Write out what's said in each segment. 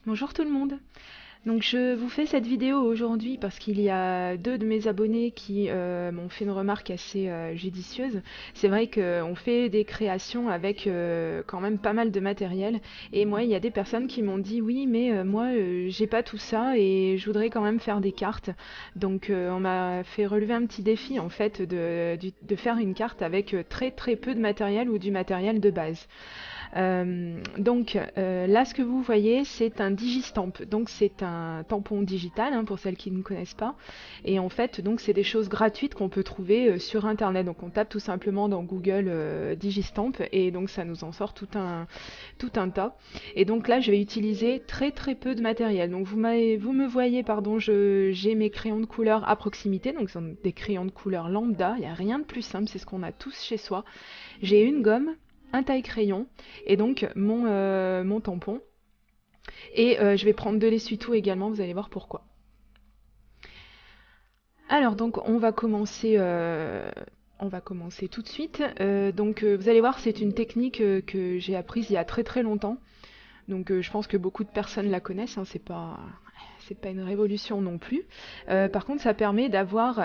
Bonjour tout le monde. Donc je vous fais cette vidéo aujourd'hui parce qu'il y a deux de mes abonnés qui m'ont fait une remarque assez judicieuse. C'est vrai qu'on fait des créations avec quand même pas mal de matériel et moi il y a des personnes qui m'ont dit oui mais moi j'ai pas tout ça et je voudrais quand même faire des cartes. Donc on m'a fait relever un petit défi en fait de faire une carte avec très très peu de matériel ou du matériel de base. Là, ce que vous voyez, c'est un digistamp. Donc c'est un tampon digital hein, pour celles qui ne connaissent pas. Et en fait, donc c'est des choses gratuites qu'on peut trouver sur Internet. Donc on tape tout simplement dans Google digistamp et donc ça nous en sort tout un tas. Et donc là, je vais utiliser très très peu de matériel. Donc vous me voyez, pardon, j'ai mes crayons de couleur à proximité. Donc ce sont des crayons de couleur lambda. Il n'y a rien de plus simple, c'est ce qu'on a tous chez soi. J'ai une gomme, un taille-crayon et donc mon tampon. Et je vais prendre de l'essuie-tout également, vous allez voir pourquoi. Alors donc on va commencer tout de suite. Vous allez voir, c'est une technique que j'ai apprise il y a très très longtemps. Donc je pense que beaucoup de personnes la connaissent, hein, c'est pas une révolution non plus. Par contre, ça permet d'avoir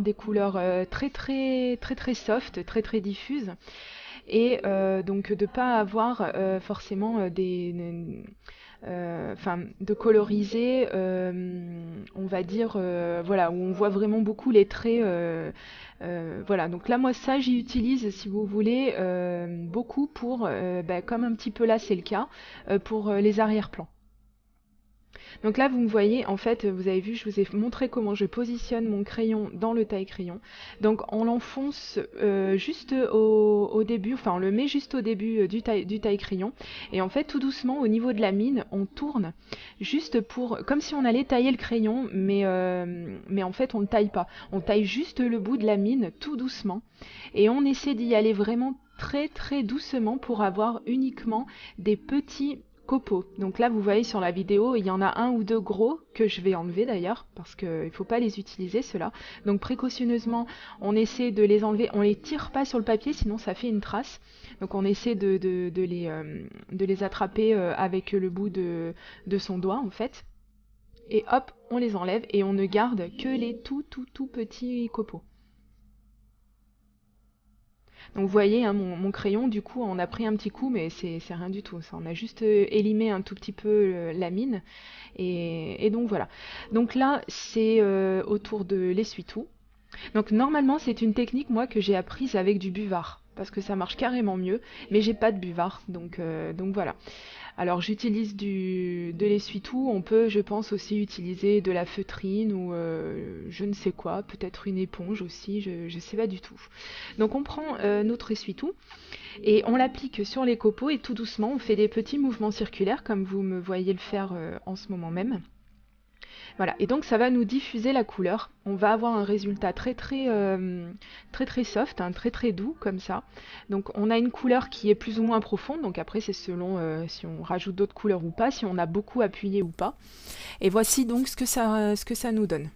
des couleurs très très très très soft, très très diffuses et donc de pas avoir forcément de coloriser, on va dire, voilà, où on voit vraiment beaucoup les traits. Voilà, donc là, moi, ça, j'y utilise, si vous voulez, beaucoup pour, comme un petit peu là, c'est le cas, pour les arrière-plans. Donc là, vous me voyez, en fait, vous avez vu, je vous ai montré comment je positionne mon crayon dans le taille-crayon. Donc on l'enfonce juste au début, enfin on le met juste au début du taille-crayon. Et en fait, tout doucement, au niveau de la mine, on tourne juste pour, comme si on allait tailler le crayon, mais en fait on ne taille pas. On taille juste le bout de la mine, tout doucement. Et on essaie d'y aller vraiment très très doucement pour avoir uniquement des petits copeaux. Donc là, vous voyez sur la vidéo, il y en a un ou deux gros que je vais enlever d'ailleurs parce qu'il ne faut pas les utiliser ceux-là. Donc précautionneusement, on essaie de les enlever. On les tire pas sur le papier, sinon ça fait une trace. Donc on essaie de les attraper avec le bout de son doigt en fait. Et hop, on les enlève et on ne garde que les tout petits copeaux. Donc vous voyez, hein, mon crayon, du coup, on a pris un petit coup, mais c'est rien du tout. Ça, on a juste élimé un tout petit peu la mine. Et donc voilà. Donc là, c'est autour de l'essuie-tout. Donc normalement, c'est une technique, moi, que j'ai apprise avec du buvard. Parce que ça marche carrément mieux. Mais j'ai pas de buvard. Donc voilà. Alors j'utilise de l'essuie-tout, on peut je pense aussi utiliser de la feutrine ou je ne sais quoi, peut-être une éponge aussi, je ne sais pas du tout. Donc on prend notre essuie-tout et on l'applique sur les copeaux et tout doucement on fait des petits mouvements circulaires comme vous me voyez le faire en ce moment même. Voilà, et donc ça va nous diffuser la couleur. On va avoir un résultat très très soft, hein, très très doux comme ça. Donc on a une couleur qui est plus ou moins profonde, donc après c'est selon si on rajoute d'autres couleurs ou pas, si on a beaucoup appuyé ou pas. Et voici donc ce que ça nous donne.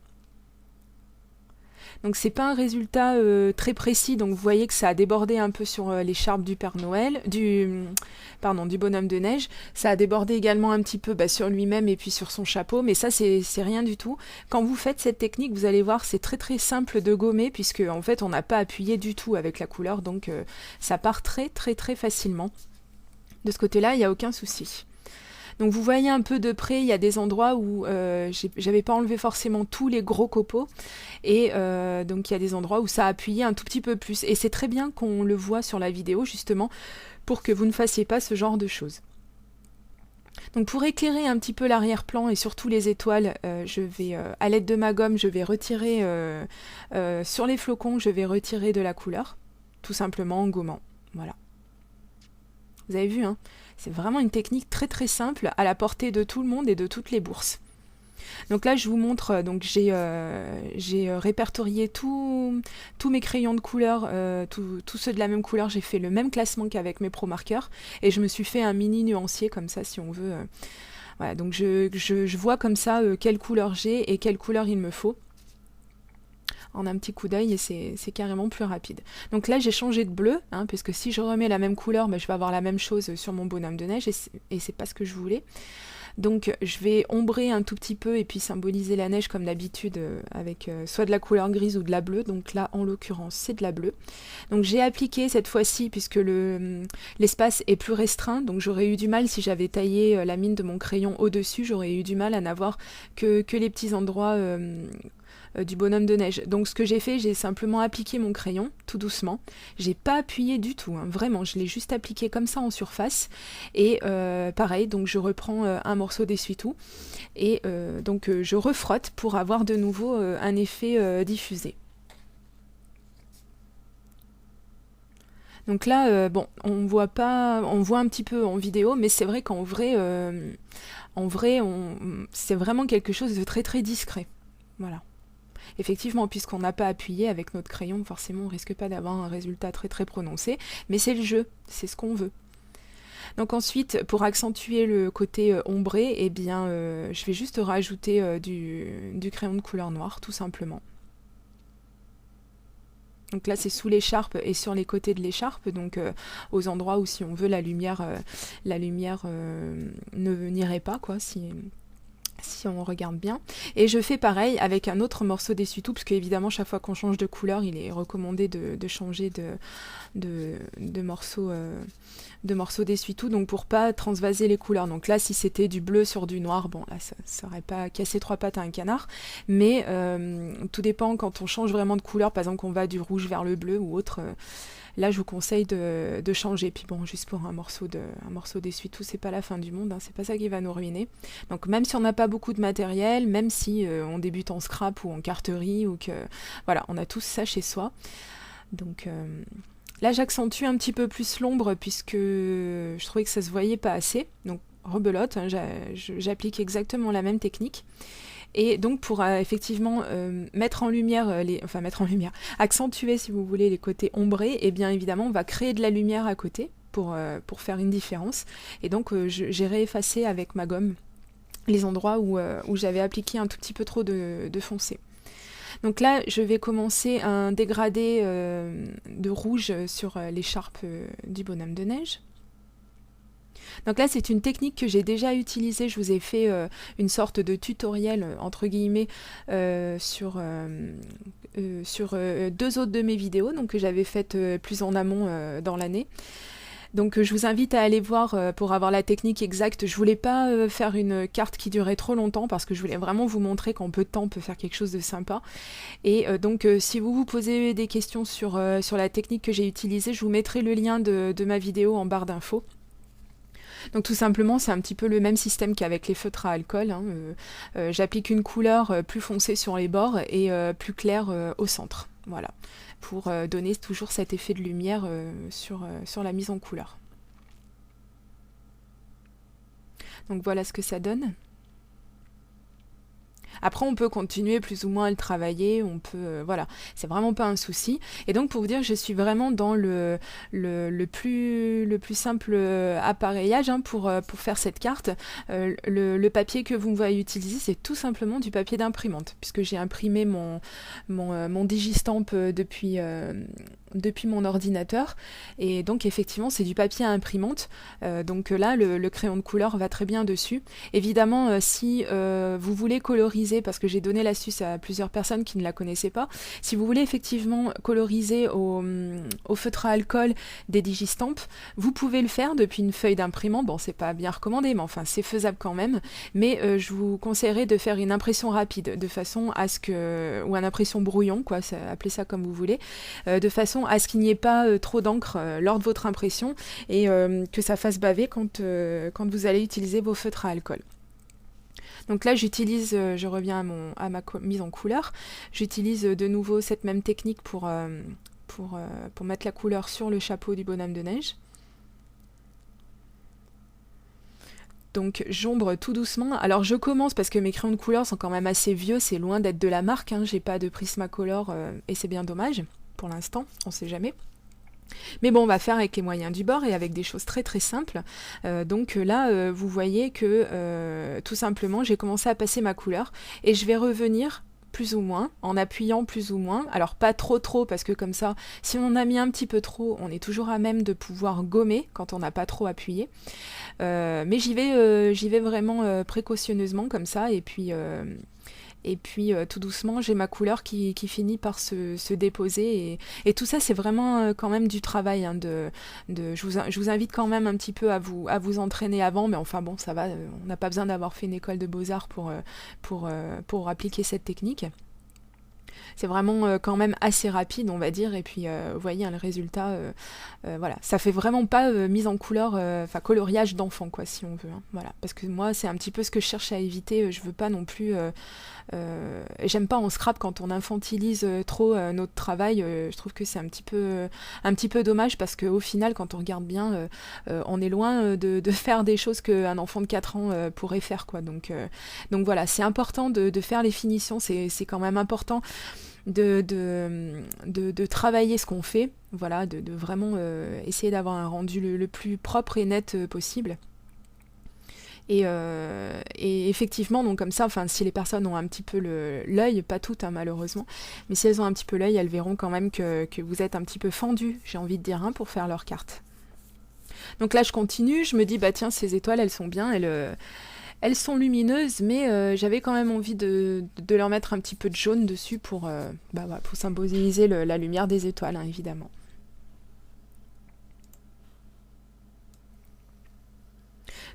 Donc c'est pas un résultat très précis, donc vous voyez que ça a débordé un peu sur l'écharpe du Père Noël, du bonhomme de neige. Ça a débordé également un petit peu sur lui-même et puis sur son chapeau, mais ça c'est rien du tout. Quand vous faites cette technique, vous allez voir, c'est très très simple de gommer puisque en fait on n'a pas appuyé du tout avec la couleur, donc ça part très très très facilement. De ce côté-là, il n'y a aucun souci. Donc vous voyez un peu de près, il y a des endroits où j'avais pas enlevé forcément tous les gros copeaux et donc il y a des endroits où ça a appuyé un tout petit peu plus et c'est très bien qu'on le voit sur la vidéo justement pour que vous ne fassiez pas ce genre de choses. Donc pour éclairer un petit peu l'arrière-plan et surtout les étoiles, je vais à l'aide de ma gomme, je vais retirer sur les flocons, je vais retirer de la couleur, tout simplement en gommant. Voilà. Vous avez vu, hein, c'est vraiment une technique très très simple, à la portée de tout le monde et de toutes les bourses. Donc là, je vous montre, donc j'ai répertorié tous mes crayons de couleur, tous ceux de la même couleur. J'ai fait le même classement qu'avec mes Pro Markers et je me suis fait un mini nuancier comme ça, si on veut. Voilà, donc je vois comme ça quelle couleur j'ai et quelle couleur il me faut. en un petit coup d'œil et c'est carrément plus rapide. Donc là j'ai changé de bleu, hein, puisque si je remets la même couleur, je vais avoir la même chose sur mon bonhomme de neige et c'est pas ce que je voulais. Donc je vais ombrer un tout petit peu et puis symboliser la neige comme d'habitude avec soit de la couleur grise ou de la bleue. Donc là en l'occurrence c'est de la bleue. Donc j'ai appliqué cette fois-ci puisque l'espace est plus restreint. Donc j'aurais eu du mal si j'avais taillé la mine de mon crayon au-dessus. J'aurais eu du mal à n'avoir que les petits endroits du bonhomme de neige. Donc ce que j'ai fait, j'ai simplement appliqué mon crayon tout doucement. J'ai pas appuyé du tout, hein, vraiment, je l'ai juste appliqué comme ça en surface. Et pareil, donc je reprends un morceau d'essuie-tout et donc je refrotte pour avoir de nouveau un effet diffusé. Donc là, bon, on voit un petit peu en vidéo, mais c'est vrai qu'en vrai, c'est vraiment quelque chose de très très discret. Voilà. Effectivement, puisqu'on n'a pas appuyé avec notre crayon, forcément on risque pas d'avoir un résultat très très prononcé, mais c'est le jeu, c'est ce qu'on veut. Donc ensuite, pour accentuer le côté ombré, eh bien, je vais juste rajouter du crayon de couleur noire, tout simplement. Donc là c'est sous l'écharpe et sur les côtés de l'écharpe, donc aux endroits où si on veut la lumière n'irait pas, quoi, si on regarde bien. Et je fais pareil avec un autre morceau d'essuie-tout, parce qu'évidemment chaque fois qu'on change de couleur, il est recommandé de changer de morceau d'essuie-tout, donc pour pas transvaser les couleurs. Donc là si c'était du bleu sur du noir, bon là ça aurait pas cassé trois pattes à un canard, mais tout dépend quand on change vraiment de couleur, par exemple qu'on va du rouge vers le bleu ou autre, là je vous conseille de changer. Puis bon, juste pour un morceau d'essuie-tout, c'est pas la fin du monde, hein, c'est pas ça qui va nous ruiner. Donc même si on n'a pas beaucoup de matériel, même si on débute en scrap ou en carterie, ou que voilà, on a tous ça chez soi. Donc là j'accentue un petit peu plus l'ombre puisque je trouvais que ça se voyait pas assez. Donc rebelote, hein, j'applique exactement la même technique. Et donc pour effectivement mettre en lumière, accentuer si vous voulez les côtés ombrés, et bien évidemment on va créer de la lumière à côté pour faire une différence. Et donc j'ai réeffacé avec ma gomme les endroits où j'avais appliqué un tout petit peu trop de foncé. Donc là je vais commencer un dégradé de rouge sur l'écharpe du bonhomme de neige. Donc là c'est une technique que j'ai déjà utilisée, je vous ai fait une sorte de tutoriel entre guillemets sur deux autres de mes vidéos, donc que j'avais faites plus en amont dans l'année. Donc je vous invite à aller voir pour avoir la technique exacte. Je voulais pas faire une carte qui durait trop longtemps parce que je voulais vraiment vous montrer qu'en peu de temps on peut faire quelque chose de sympa. Et donc si vous vous posez des questions sur la technique que j'ai utilisée, je vous mettrai le lien de ma vidéo en barre d'infos. Donc tout simplement c'est un petit peu le même système qu'avec les feutres à alcool, hein. J'applique une couleur plus foncée sur les bords et plus claire au centre, voilà, pour donner toujours cet effet de lumière sur la mise en couleur. Donc voilà ce que ça donne. Après on peut continuer plus ou moins à le travailler, on peut voilà, c'est vraiment pas un souci. Et donc pour vous dire, je suis vraiment dans le plus simple appareillage, hein, pour faire cette carte. Le papier que vous me voyez utiliser, c'est tout simplement du papier d'imprimante, puisque j'ai imprimé mon Digistamp depuis mon ordinateur, et donc effectivement c'est du papier à imprimante, donc là le crayon de couleur va très bien dessus. Évidemment si vous voulez coloriser, parce que j'ai donné l'astuce à plusieurs personnes qui ne la connaissaient pas, si vous voulez effectivement coloriser au feutre à alcool des Digistamp, vous pouvez le faire depuis une feuille d'imprimante. Bon, c'est pas bien recommandé, mais enfin c'est faisable quand même, mais je vous conseillerais de faire une impression rapide, de façon à ce que, ou une impression brouillon, quoi, appelez ça comme vous voulez, de façon à ce qu'il n'y ait pas trop d'encre lors de votre impression, et que ça fasse baver quand vous allez utiliser vos feutres à alcool. Donc là j'utilise, je reviens à ma mise en couleur, j'utilise de nouveau cette même technique pour mettre la couleur sur le chapeau du bonhomme de neige. Donc j'ombre tout doucement. Alors je commence parce que mes crayons de couleur sont quand même assez vieux, c'est loin d'être de la marque, hein. J'ai pas de Prismacolor et c'est bien dommage pour l'instant, on sait jamais. Mais bon, on va faire avec les moyens du bord et avec des choses très très simples. Donc là, vous voyez que tout simplement, j'ai commencé à passer ma couleur et je vais revenir plus ou moins, en appuyant plus ou moins. Alors pas trop, parce que comme ça, si on a mis un petit peu trop, on est toujours à même de pouvoir gommer quand on n'a pas trop appuyé. Mais j'y vais vraiment précautionneusement comme ça, et puis tout doucement, j'ai ma couleur qui finit par se déposer. Et tout ça, c'est vraiment quand même du travail. Hein, je vous invite quand même un petit peu à vous entraîner avant. Mais enfin bon, ça va, on n'a pas besoin d'avoir fait une école de beaux-arts pour appliquer cette technique. C'est vraiment quand même assez rapide, on va dire. Et puis, vous voyez, hein, le résultat, voilà. Ça fait vraiment pas mise en couleur, enfin, coloriage d'enfant, quoi, si on veut. Hein, voilà. Parce que moi, c'est un petit peu ce que je cherche à éviter. Je veux pas non plus... j'aime pas en scrap quand on infantilise trop notre travail. Je trouve que c'est un petit peu dommage parce qu'au final, quand on regarde bien, on est loin de faire des choses qu'un enfant de 4 ans pourrait faire, quoi. Donc voilà, c'est important de faire les finitions. C'est quand même important de travailler ce qu'on fait, voilà, de vraiment essayer d'avoir un rendu le plus propre et net possible. Et effectivement, donc comme ça, enfin, si les personnes ont un petit peu l'œil, pas toutes hein, malheureusement, mais si elles ont un petit peu l'œil, elles verront quand même que vous êtes un petit peu fendu, j'ai envie de dire, hein, pour faire leur carte. Donc là, je continue, je me dis, bah tiens, ces étoiles, elles sont bien, elles sont lumineuses, mais j'avais quand même envie de leur mettre un petit peu de jaune dessus pour symboliser la lumière des étoiles, hein, évidemment.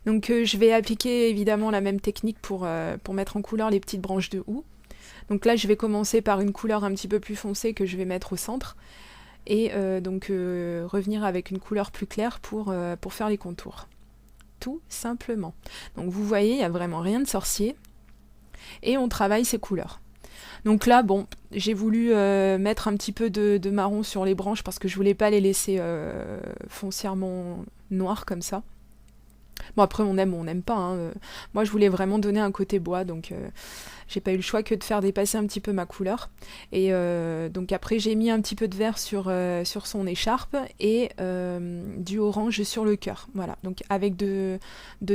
Donc je vais appliquer évidemment la même technique pour mettre en couleur les petites branches de houx. Donc là, je vais commencer par une couleur un petit peu plus foncée que je vais mettre au centre. Et revenir avec une couleur plus claire pour faire les contours. Tout simplement. Donc vous voyez, il n'y a vraiment rien de sorcier. Et on travaille ces couleurs. Donc là, bon, j'ai voulu mettre un petit peu de marron sur les branches parce que je voulais pas les laisser foncièrement noires comme ça. Bon, après, on aime ou on n'aime pas. Hein. Moi, je voulais vraiment donner un côté bois, donc j'ai pas eu le choix que de faire dépasser un petit peu ma couleur. Et donc après, j'ai mis un petit peu de vert sur son écharpe et du orange sur le cœur. Voilà, donc avec deux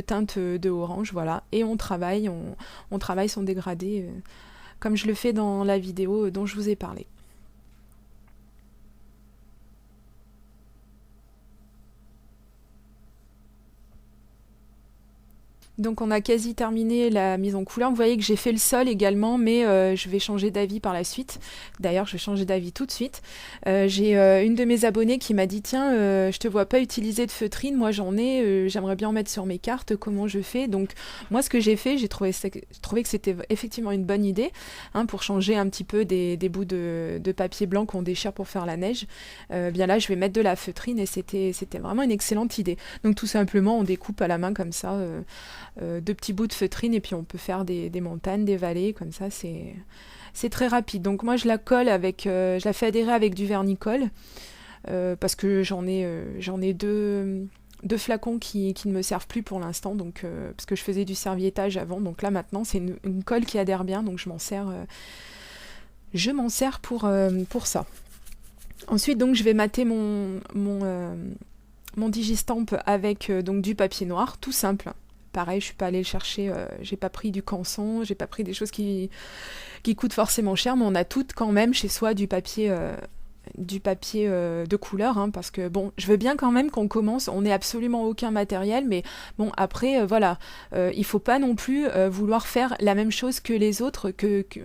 teintes de orange, voilà. Et on travaille son dégradé comme je le fais dans la vidéo dont je vous ai parlé. Donc on a quasi terminé la mise en couleur. Vous voyez que j'ai fait le sol également, mais je vais changer d'avis par la suite. D'ailleurs, je vais changer d'avis tout de suite. J'ai une de mes abonnées qui m'a dit « Tiens, je te vois pas utiliser de feutrine, moi j'en ai, j'aimerais bien en mettre sur mes cartes, comment je fais ?» Donc moi ce que j'ai fait, j'ai trouvé que c'était effectivement une bonne idée, hein, pour changer un petit peu des bouts de papier blanc qu'on déchire pour faire la neige. Bien là, je vais mettre de la feutrine et c'était vraiment une excellente idée. Donc tout simplement, on découpe à la main comme ça, deux petits bouts de feutrine et puis on peut faire des montagnes, des vallées, comme ça c'est très rapide. Donc moi je la colle je la fais adhérer avec du vernicole parce que j'en ai deux flacons qui ne me servent plus pour l'instant, donc parce que je faisais du serviettage avant, donc là maintenant c'est une colle qui adhère bien, donc je m'en sers pour ça. Ensuite donc je vais mater mon digistamp avec donc du papier noir, tout simple. Pareil, je suis pas allée le chercher, j'ai pas pris du canson, j'ai pas pris des choses qui coûtent forcément cher, mais on a toutes quand même chez soi du papier de couleur, hein, parce que bon, je veux bien quand même qu'on commence, on n'est absolument aucun matériel, mais bon, après, voilà, il faut pas non plus vouloir faire la même chose que les autres,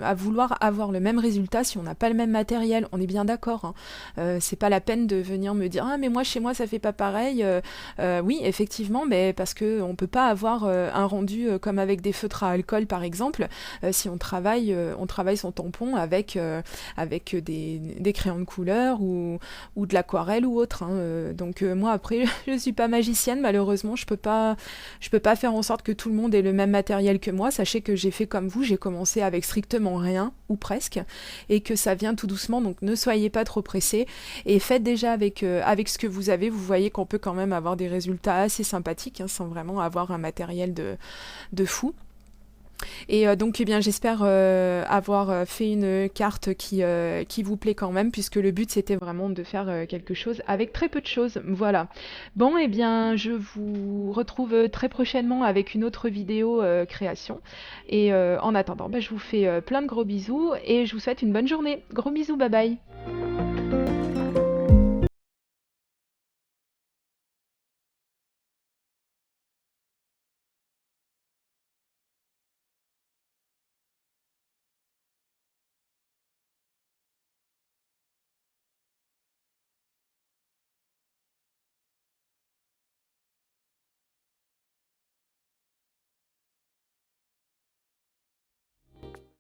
à vouloir avoir le même résultat si on n'a pas le même matériel, on est bien d'accord, hein. C'est pas la peine de venir me dire « Ah, mais moi, chez moi, ça fait pas pareil. » Oui, effectivement, mais parce que on peut pas avoir un rendu comme avec des feutres à alcool, par exemple, si on travaille son tampon avec des crayons de couleur, ou de l'aquarelle ou autre, hein. Donc moi après je suis pas magicienne, malheureusement je peux pas faire en sorte que tout le monde ait le même matériel que moi. Sachez que j'ai fait comme vous, j'ai commencé avec strictement rien ou presque, et que ça vient tout doucement, donc ne soyez pas trop pressés et faites déjà avec ce que vous avez. Vous voyez qu'on peut quand même avoir des résultats assez sympathiques, hein, sans vraiment avoir un matériel de fou. Et donc, eh bien, j'espère avoir fait une carte qui vous plaît quand même, puisque le but c'était vraiment de faire quelque chose avec très peu de choses. Voilà. Bon, eh bien, je vous retrouve très prochainement avec une autre vidéo création. Et en attendant, bah, je vous fais plein de gros bisous et je vous souhaite une bonne journée. Gros bisous, bye bye.